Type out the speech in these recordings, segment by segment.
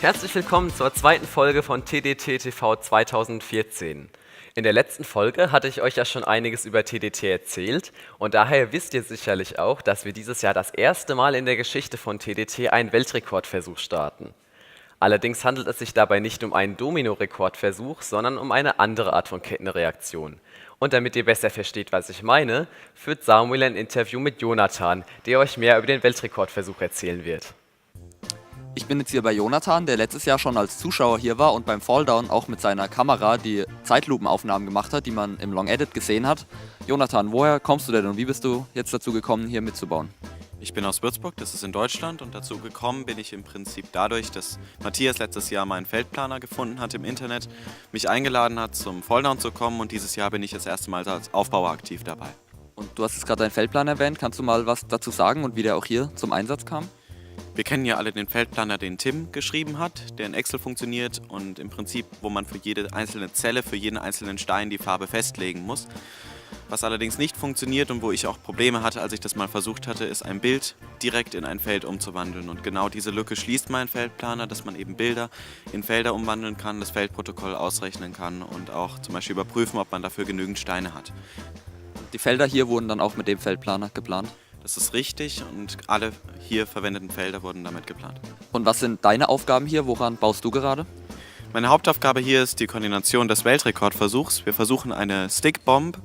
Herzlich willkommen zur zweiten Folge von TDT TV 2014. In der letzten Folge hatte ich euch ja schon einiges über TDT erzählt und daher wisst ihr sicherlich auch, dass wir dieses Jahr das erste Mal in der Geschichte von TDT einen Weltrekordversuch starten. Allerdings handelt es sich dabei nicht um einen Domino-Rekordversuch, sondern um eine andere Art von Kettenreaktion. Und damit ihr besser versteht, was ich meine, führt Samuel ein Interview mit Jonathan, der euch mehr über den Weltrekordversuch erzählen wird. Ich bin jetzt hier bei Jonathan, der letztes Jahr schon als Zuschauer hier war und beim Falldown auch mit seiner Kamera die Zeitlupenaufnahmen gemacht hat, die man im Long Edit gesehen hat. Jonathan, woher kommst du denn und wie bist du jetzt dazu gekommen, hier mitzubauen? Ich bin aus Würzburg, das ist in Deutschland, und dazu gekommen bin ich im Prinzip dadurch, dass Matthias letztes Jahr meinen Feldplaner gefunden hat im Internet, mich eingeladen hat, zum Falldown zu kommen, und dieses Jahr bin ich das erste Mal als Aufbauer aktiv dabei. Und du hast jetzt gerade deinen Feldplaner erwähnt, kannst du mal was dazu sagen und wie der auch hier zum Einsatz kam? Wir kennen ja alle den Feldplaner, den Tim geschrieben hat, der in Excel funktioniert und im Prinzip, wo man für jede einzelne Zelle, für jeden einzelnen Stein die Farbe festlegen muss. Was allerdings nicht funktioniert und wo ich auch Probleme hatte, als ich das mal versucht hatte, ist ein Bild direkt in ein Feld umzuwandeln. Und genau diese Lücke schließt mein Feldplaner, dass man eben Bilder in Felder umwandeln kann, das Feldprotokoll ausrechnen kann und auch zum Beispiel überprüfen, ob man dafür genügend Steine hat. Die Felder hier wurden dann auch mit dem Feldplaner geplant? Das ist richtig und alle hier verwendeten Felder wurden damit geplant. Und was sind deine Aufgaben hier? Woran baust du gerade? Meine Hauptaufgabe hier ist die Koordination des Weltrekordversuchs. Wir versuchen eine Stickbomb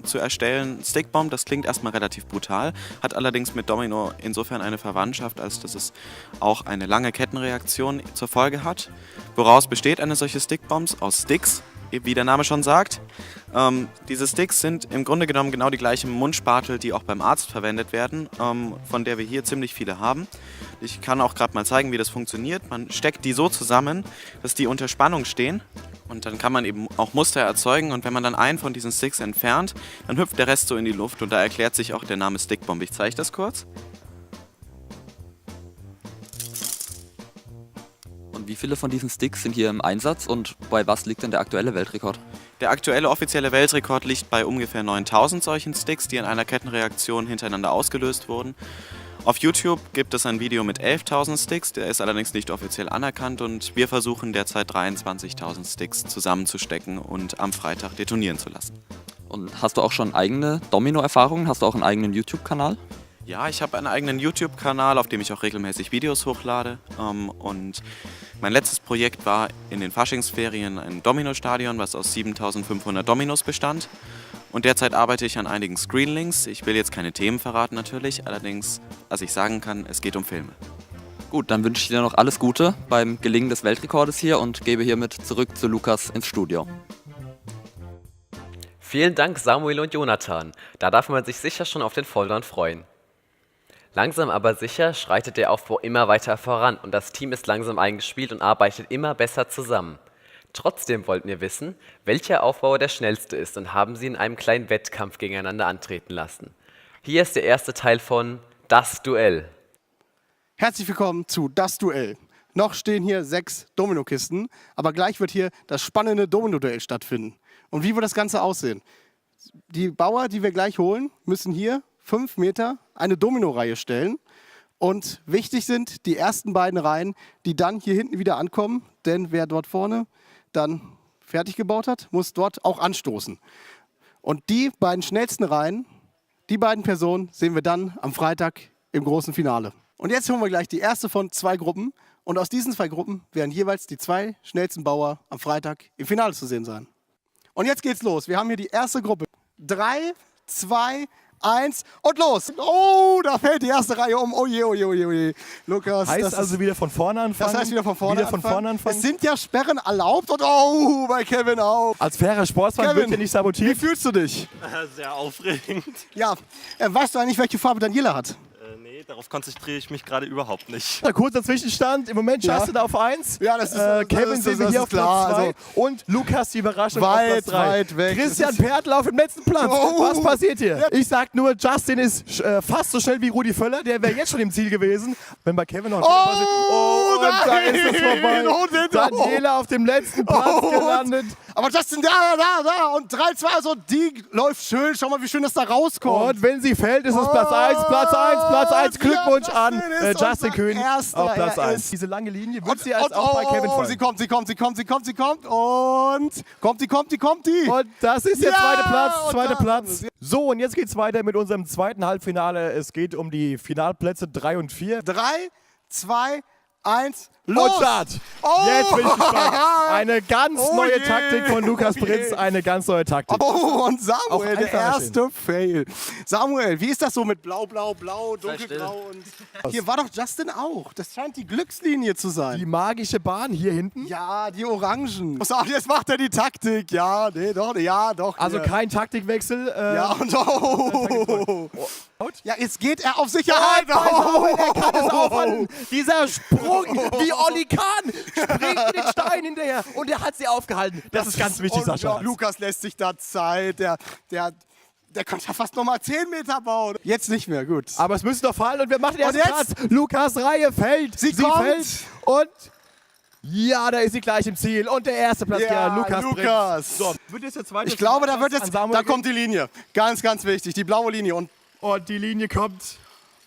zu erstellen. Stickbomb, das klingt erstmal relativ brutal, hat allerdings mit Domino insofern eine Verwandtschaft, als dass es auch eine lange Kettenreaktion zur Folge hat. Woraus besteht eine solche Stickbomb? Aus Sticks, wie der Name schon sagt. Diese Sticks sind im Grunde genommen genau die gleichen Mundspatel, die auch beim Arzt verwendet werden, von der wir hier ziemlich viele haben. Ich kann auch gerade mal zeigen, wie das funktioniert. Man steckt die so zusammen, dass die unter Spannung stehen und dann kann man eben auch Muster erzeugen, und wenn man dann einen von diesen Sticks entfernt, dann hüpft der Rest so in die Luft, und da erklärt sich auch der Name Stickbomb. Ich zeige das kurz. Und wie viele von diesen Sticks sind hier im Einsatz und bei was liegt denn der aktuelle Weltrekord? Der aktuelle offizielle Weltrekord liegt bei ungefähr 9000 solchen Sticks, die in einer Kettenreaktion hintereinander ausgelöst wurden. Auf YouTube gibt es ein Video mit 11.000 Sticks, der ist allerdings nicht offiziell anerkannt, und wir versuchen derzeit 23.000 Sticks zusammenzustecken und am Freitag detonieren zu lassen. Und hast du auch schon eigene Domino-Erfahrungen? Hast du auch einen eigenen YouTube-Kanal? Ja, ich habe einen eigenen YouTube-Kanal, auf dem ich auch regelmäßig Videos hochlade. Und mein letztes Projekt war in den Faschingsferien ein Domino-Stadion, was aus 7.500 Dominos bestand. Und derzeit arbeite ich an einigen Screenlinks. Ich will jetzt keine Themen verraten natürlich, allerdings, was ich sagen kann, es geht um Filme. Gut, dann wünsche ich dir noch alles Gute beim Gelingen des Weltrekordes hier und gebe hiermit zurück zu Lukas ins Studio. Vielen Dank Samuel und Jonathan, da darf man sich sicher schon auf den Falldown freuen. Langsam aber sicher schreitet der Aufbau immer weiter voran und das Team ist langsam eingespielt und arbeitet immer besser zusammen. Trotzdem wollten wir wissen, welcher Aufbauer der schnellste ist, und haben sie in einem kleinen Wettkampf gegeneinander antreten lassen. Hier ist der erste Teil von Das Duell. Herzlich willkommen zu Das Duell. Noch stehen hier 6 Dominokisten, aber gleich wird hier das spannende Domino-Duell stattfinden. Und wie wird das Ganze aussehen? Die Bauer, die wir gleich holen, müssen hier 5 Meter eine Domino-Reihe stellen. Und wichtig sind die ersten beiden Reihen, die dann hier hinten wieder ankommen, denn wer dort vorne dann fertig gebaut hat, muss dort auch anstoßen. Und die beiden schnellsten Reihen, die beiden Personen, sehen wir dann am Freitag im großen Finale. Und jetzt holen wir gleich die erste von 2 Gruppen. Und aus diesen 2 Gruppen werden jeweils die 2 schnellsten Bauer am Freitag im Finale zu sehen sein. Und jetzt geht's los. Wir haben hier die erste Gruppe. 3, 2, 1 und los! Oh, da fällt die erste Reihe um. Oh je, oh je, oh je, oh je. Lukas, heißt also wieder von vorne anfangen? Das heißt wieder von vorne anfangen. Es sind ja Sperren erlaubt und oh, bei Kevin auch. Als fairer Sportsmann Kevin, wird ja nicht sabotiert. Wie fühlst du dich? Sehr aufregend. Ja, weißt du eigentlich, welche Farbe Daniela hat? Nee, darauf konzentriere ich mich gerade überhaupt nicht. Kurzer Zwischenstand. Im Moment schaust du da auf 1. Ja, das ist Kevin sehen wir hier auf klar, Platz 2. also und Lukas die Überraschung weit, auf Platz 3. weit weg. Christian Pertl auf dem letzten Platz. Oh. Was passiert hier? Ja. Ich sag nur, Justin ist fast so schnell wie Rudi Völler. Der wäre jetzt schon im Ziel gewesen. Wenn bei Kevin noch ein Fehler passiert. da ist es vorbei. Daniela auf dem letzten Platz gelandet. Aber Justin, da. Und 3-2, also die läuft schön. Schau mal, wie schön das da rauskommt. Und wenn sie fällt, ist es Platz 1, Platz 1. Glückwunsch ja, an Justin ist Justin unser Kühn Erster. auf Platz Er 1. ist- Diese lange Linie wird sie als auch bei Kevin sie folgen. kommt. Und kommt die. Und das ist der Ja, zweite Platz, und zweiter dann- Platz. So, und jetzt geht's weiter mit unserem zweiten Halbfinale. Es geht um die Finalplätze 3 und 4. 3, 2, 1, los. Und Start! Oh. Jetzt bin ich gespannt. Eine ganz Oh neue je. Taktik von Lukas Oh je. Prinz, eine ganz neue Taktik. Oh, und Auch Samuel, der einfacher erste Fail. Samuel, wie ist das so mit blau, dunkelblau still. und... Hier war doch Justin auch. Das scheint die Glückslinie zu sein. Die magische Bahn hier hinten. Ja, die Orangen. So, jetzt macht er die Taktik. Ja, nee, doch. Also ja. kein Taktikwechsel. Ja, und Ja, jetzt geht er auf Sicherheit. Er kann es aufhalten. Dieser Sprung, wie Olli Kahn, springt in den Stein hinterher. Und er hat sie aufgehalten. Das ist ganz wichtig, Sascha. Und Lukas lässt sich da Zeit. Der könnte ja fast nochmal 10 Meter bauen. Jetzt nicht mehr, gut. Aber es müsste doch fallen und wir machen den Und ersten jetzt? Platz. Lukas Reihe fällt. Sie kommt. fällt. Und ja, da ist sie gleich im Ziel. Und der erste Platz, Ja, Lukas. Lukas. So, wird jetzt der zweite Ich glaube, da Platz wird an jetzt, Samuel da gehen? kommt die Linie. Ganz, ganz wichtig, die blaue Linie. Und die Linie kommt.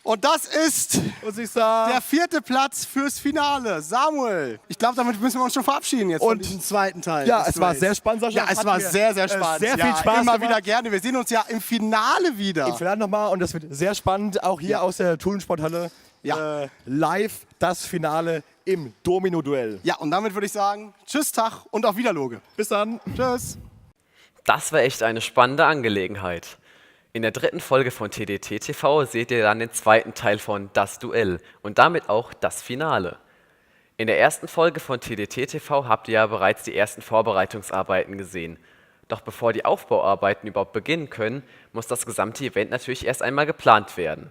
Und das ist Und sie sah. der 4. Platz fürs Finale. Samuel. Ich glaube, damit müssen wir uns schon verabschieden jetzt von Und- diesem zweiten Teil. Ja, des es war Duells. sehr spannend, Sascha. Ja, es Hat war mir, sehr, sehr spannend. sehr viel ja, Spaß immer gemacht. wieder gerne. Wir sehen uns ja im Finale wieder. Vielleicht nochmal, und das wird sehr spannend, auch hier aus der Thulensporthalle. Ja. Live das Finale im Domino-Duell. Ja, und damit würde ich sagen, tschüss, Tag und auf Wiederloge. Bis dann. Tschüss. Das war echt eine spannende Angelegenheit. In der 3. Folge von TDT TV seht ihr dann den zweiten Teil von Das Duell und damit auch das Finale. In der 1. Folge von TDT TV habt ihr ja bereits die ersten Vorbereitungsarbeiten gesehen. Doch bevor die Aufbauarbeiten überhaupt beginnen können, muss das gesamte Event natürlich erst einmal geplant werden.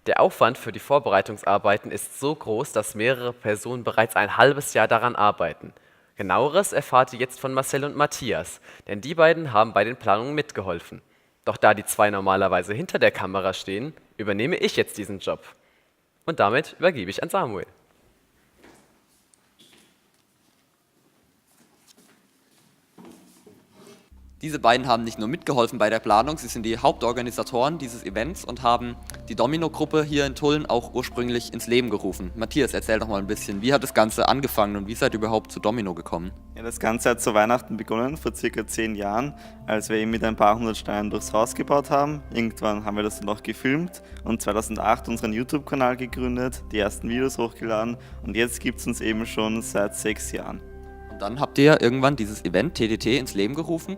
Der Aufwand für die Vorbereitungsarbeiten ist so groß, dass mehrere Personen bereits ein halbes Jahr daran arbeiten. Genaueres erfahrt ihr jetzt von Marcel und Matthias, denn die beiden haben bei den Planungen mitgeholfen. Doch da die zwei normalerweise hinter der Kamera stehen, übernehme ich jetzt diesen Job. Und damit übergebe ich an Samuel. Diese beiden haben nicht nur mitgeholfen bei der Planung, sie sind die Hauptorganisatoren dieses Events und haben die Domino-Gruppe hier in Tulln auch ursprünglich ins Leben gerufen. Matthias, erzähl doch mal ein bisschen, wie hat das Ganze angefangen und wie seid ihr überhaupt zu Domino gekommen? Ja, das Ganze hat zu Weihnachten begonnen, vor circa 10 Jahren, als wir eben mit ein paar hundert Steinen durchs Haus gebaut haben. Irgendwann haben wir das dann auch gefilmt und 2008 unseren YouTube-Kanal gegründet, die ersten Videos hochgeladen und jetzt gibt es uns eben schon seit 6 Jahren. Und dann habt ihr irgendwann dieses Event TDT ins Leben gerufen.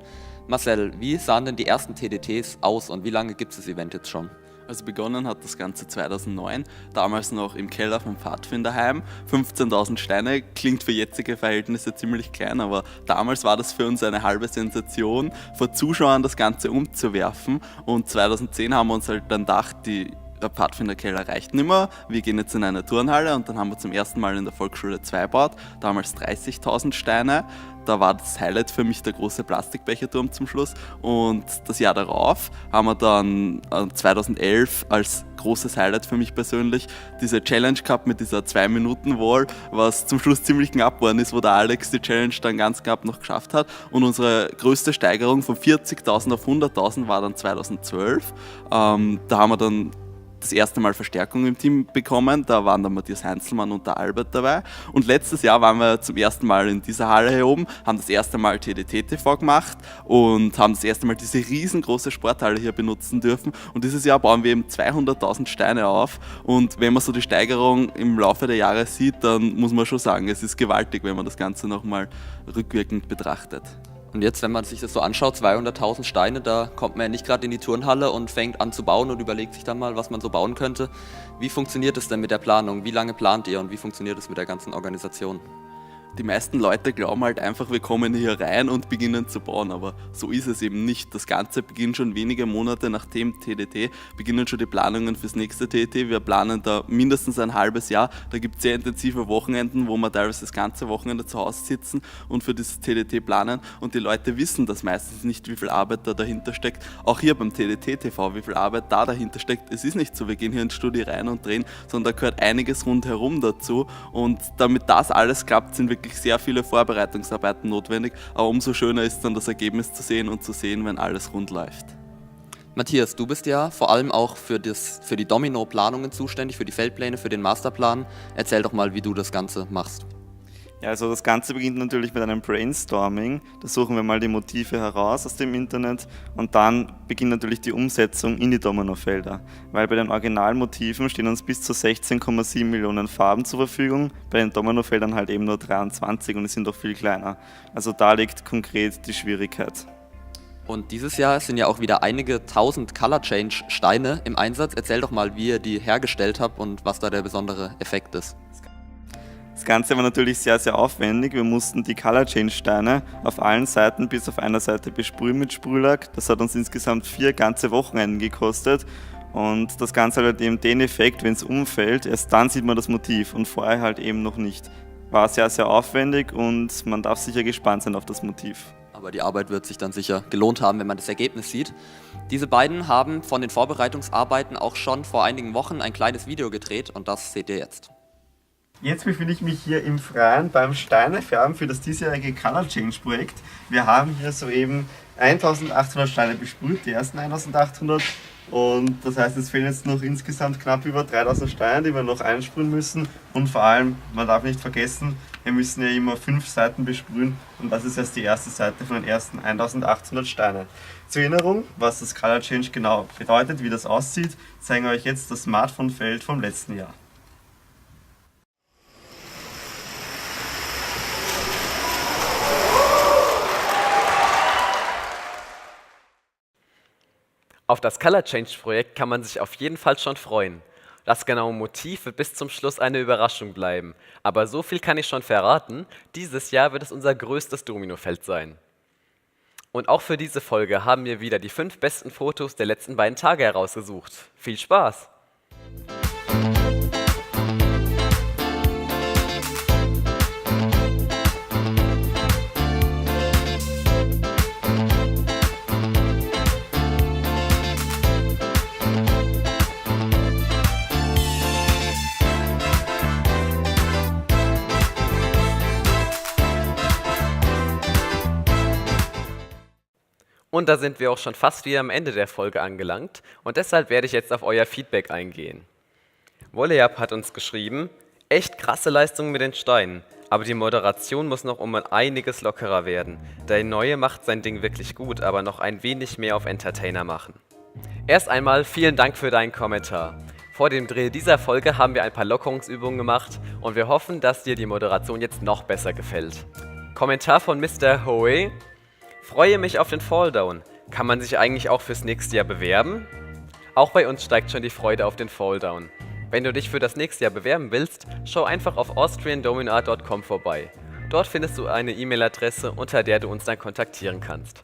Marcel, wie sahen denn die ersten TDTs aus und wie lange gibt es das Event jetzt schon? Also begonnen hat das Ganze 2009, damals noch im Keller vom Pfadfinderheim. 15.000 Steine, klingt für jetzige Verhältnisse ziemlich klein, aber damals war das für uns eine halbe Sensation, vor Zuschauern das Ganze umzuwerfen. Und 2010 haben wir uns halt dann gedacht, der Pfadfinderkeller reicht nicht mehr, wir gehen jetzt in eine Turnhalle und dann haben wir zum ersten Mal in der Volksschule 2 gebaut, damals 30.000 Steine. Da war das Highlight für mich der große Plastikbecherturm zum Schluss und das Jahr darauf haben wir dann 2011 als großes Highlight für mich persönlich diese Challenge gehabt mit dieser 2-Minuten-Wall, was zum Schluss ziemlich knapp geworden ist, wo der Alex die Challenge dann ganz knapp noch geschafft hat und unsere größte Steigerung von 40.000 auf 100.000 war dann 2012. Da haben wir dann das erste Mal Verstärkung im Team bekommen. Da waren der Matthias Heinzelmann und der Albert dabei. Und letztes Jahr waren wir zum ersten Mal in dieser Halle hier oben, haben das erste Mal TDT-TV gemacht und haben das erste Mal diese riesengroße Sporthalle hier benutzen dürfen. Und dieses Jahr bauen wir eben 200.000 Steine auf. Und wenn man so die Steigerung im Laufe der Jahre sieht, dann muss man schon sagen, es ist gewaltig, wenn man das Ganze nochmal rückwirkend betrachtet. Und jetzt, wenn man sich das so anschaut, 200.000 Steine, da kommt man ja nicht gerade in die Turnhalle und fängt an zu bauen und überlegt sich dann mal, was man so bauen könnte. Wie funktioniert es denn mit der Planung? Wie lange plant ihr und wie funktioniert es mit der ganzen Organisation? Die meisten Leute glauben halt einfach, wir kommen hier rein und beginnen zu bauen, aber so ist es eben nicht. Das Ganze beginnt schon wenige Monate nach dem TDT, beginnen schon die Planungen fürs nächste TDT. Wir planen da mindestens ein halbes Jahr. Da gibt es sehr intensive Wochenenden, wo wir teilweise das ganze Wochenende zu Hause sitzen und für dieses TDT planen. Und die Leute wissen das meistens nicht, wie viel Arbeit da dahinter steckt. Auch hier beim TDT TV, wie viel Arbeit da dahinter steckt. Es ist nicht so, wir gehen hier ins Studio rein und drehen, sondern da gehört einiges rundherum dazu. Und damit das alles klappt, sind wirklich sehr viele Vorbereitungsarbeiten notwendig, aber umso schöner ist dann das Ergebnis zu sehen und zu sehen, wenn alles rund läuft. Matthias, du bist ja vor allem auch für die Domino-Planungen zuständig, für die Feldpläne, für den Masterplan. Erzähl doch mal, wie du das Ganze machst. Ja, also das Ganze beginnt natürlich mit einem Brainstorming. Da suchen wir mal die Motive heraus aus dem Internet und dann beginnt natürlich die Umsetzung in die Dominofelder. Weil bei den Originalmotiven stehen uns bis zu 16,7 Millionen Farben zur Verfügung, bei den Dominofeldern halt eben nur 23 und die sind doch viel kleiner. Also da liegt konkret die Schwierigkeit. Und dieses Jahr sind ja auch wieder einige tausend Color Change Steine im Einsatz. Erzähl doch mal, wie ihr die hergestellt habt und was da der besondere Effekt ist. Das Ganze war natürlich sehr, sehr aufwendig. Wir mussten die Color Change Steine auf allen Seiten bis auf einer Seite besprühen mit Sprühlack. Das hat uns insgesamt 4 ganze Wochenenden gekostet. Und das Ganze hat halt eben den Effekt, wenn es umfällt, erst dann sieht man das Motiv und vorher halt eben noch nicht. War sehr, sehr aufwendig und man darf sicher gespannt sein auf das Motiv. Aber die Arbeit wird sich dann sicher gelohnt haben, wenn man das Ergebnis sieht. Diese beiden haben von den Vorbereitungsarbeiten auch schon vor einigen Wochen ein kleines Video gedreht und das seht ihr jetzt. Jetzt befinde ich mich hier im Freien beim Steinefärben für das diesjährige Color Change Projekt. Wir haben hier soeben 1800 Steine besprüht, die ersten 1800. Und das heißt, es fehlen jetzt noch insgesamt knapp über 3000 Steine, die wir noch einsprühen müssen. Und vor allem, man darf nicht vergessen, wir müssen ja immer 5 Seiten besprühen und das ist erst die erste Seite von den ersten 1800 Steinen. Zur Erinnerung, was das Color Change genau bedeutet, wie das aussieht, zeigen wir euch jetzt das Smartphone-Feld vom letzten Jahr. Auf das Color Change Projekt kann man sich auf jeden Fall schon freuen. Das genaue Motiv wird bis zum Schluss eine Überraschung bleiben. Aber so viel kann ich schon verraten, dieses Jahr wird es unser größtes Dominofeld sein. Und auch für diese Folge haben wir wieder die 5 besten Fotos der letzten beiden Tage herausgesucht. Viel Spaß! Und da sind wir auch schon fast wieder am Ende der Folge angelangt und deshalb werde ich jetzt auf euer Feedback eingehen. Wolleyab hat uns geschrieben, echt krasse Leistung mit den Steinen, aber die Moderation muss noch um einiges lockerer werden. Der Neue macht sein Ding wirklich gut, aber noch ein wenig mehr auf Entertainer machen. Erst einmal vielen Dank für deinen Kommentar. Vor dem Dreh dieser Folge haben wir ein paar Lockerungsübungen gemacht und wir hoffen, dass dir die Moderation jetzt noch besser gefällt. Kommentar von Mr. Hoey. Freue mich auf den Falldown. Kann man sich eigentlich auch fürs nächste Jahr bewerben? Auch bei uns steigt schon die Freude auf den Falldown. Wenn du dich für das nächste Jahr bewerben willst, schau einfach auf austriandominart.com vorbei. Dort findest du eine E-Mail-Adresse, unter der du uns dann kontaktieren kannst.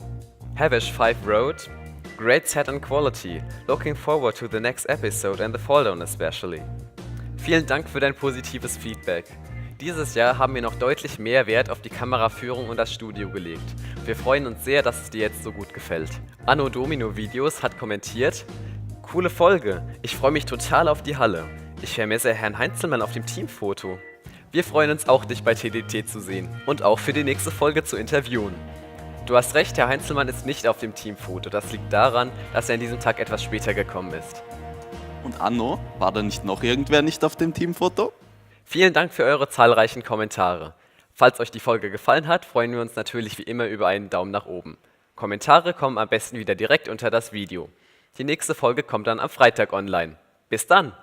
Havish 5 Road. Great set and quality. Looking forward to the next episode and the Falldown especially. Vielen Dank für dein positives Feedback. Dieses Jahr haben wir noch deutlich mehr Wert auf die Kameraführung und das Studio gelegt. Wir freuen uns sehr, dass es dir jetzt so gut gefällt. Anno Domino Videos hat kommentiert, coole Folge, ich freue mich total auf die Halle. Ich vermisse Herrn Heinzelmann auf dem Teamfoto. Wir freuen uns auch, dich bei TDT zu sehen und auch für die nächste Folge zu interviewen. Du hast recht, Herr Heinzelmann ist nicht auf dem Teamfoto. Das liegt daran, dass er an diesem Tag etwas später gekommen ist. Und Anno, war da nicht noch irgendwer nicht auf dem Teamfoto? Vielen Dank für eure zahlreichen Kommentare. Falls euch die Folge gefallen hat, freuen wir uns natürlich wie immer über einen Daumen nach oben. Kommentare kommen am besten wieder direkt unter das Video. Die nächste Folge kommt dann am Freitag online. Bis dann!